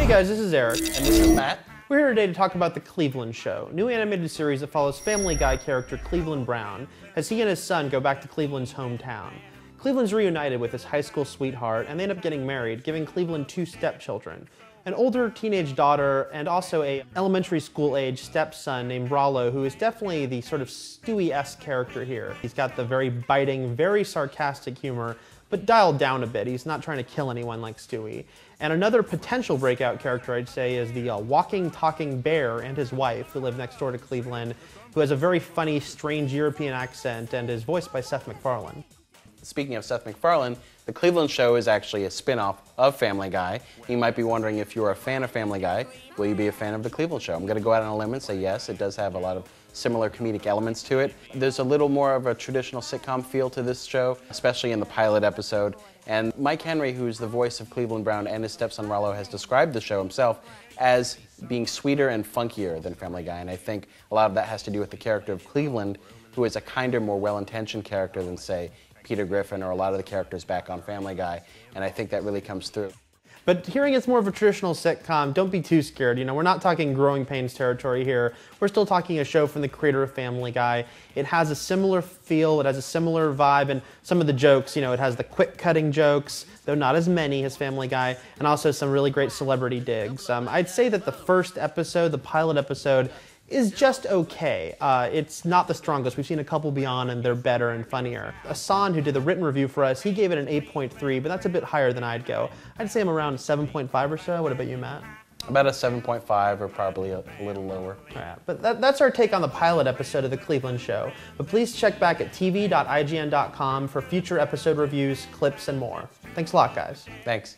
Hey guys, this is Eric. And this is Matt. We're here today to talk about The Cleveland Show, a new animated series that follows Family Guy character Cleveland Brown as he and his son go back to Cleveland's hometown. Cleveland's reunited with his high school sweetheart, and they end up getting married, giving Cleveland two stepchildren, an older teenage daughter and also a elementary school age stepson named Rollo, who is definitely the sort of Stewie-esque character here. He's got the very biting, very sarcastic humor, but dialed down a bit. He's not trying to kill anyone like Stewie. And another potential breakout character, I'd say, is the walking, talking bear and his wife, who live next door to Cleveland, who has a very funny, strange European accent and is voiced by Seth MacFarlane. Speaking of Seth MacFarlane, The Cleveland Show is actually a spin-off of Family Guy. You might be wondering, if you're a fan of Family Guy, will you be a fan of The Cleveland Show? I'm going to go out on a limb and say yes, it does have a lot of similar comedic elements to it. There's a little more of a traditional sitcom feel to this show, especially in the pilot episode. And Mike Henry, who's the voice of Cleveland Brown and his stepson Rollo, has described the show himself as being sweeter and funkier than Family Guy. And I think a lot of that has to do with the character of Cleveland, who is a kinder, more well-intentioned character than, say, Peter Griffin or a lot of the characters back on Family Guy. And I think that really comes through. But hearing it's more of a traditional sitcom, don't be too scared. You know, we're not talking Growing Pains territory here. We're still talking a show from the creator of Family Guy. It has a similar feel, it has a similar vibe, and some of the jokes, you know, it has the quick cutting jokes, though not as many as Family Guy, and also some really great celebrity digs. I'd say that the first episode, the pilot episode, is just okay. It's not the strongest. We've seen a couple beyond and they're better and funnier. Asan, who did the written review for us, he gave it an 8.3, but that's a bit higher than I'd go. I'd say I'm around 7.5 or so. What about you, Matt? About a 7.5 or probably a little lower. Yeah, but that's our take on the pilot episode of The Cleveland Show. But please check back at tv.ign.com for future episode reviews, clips, and more. Thanks a lot, guys. Thanks.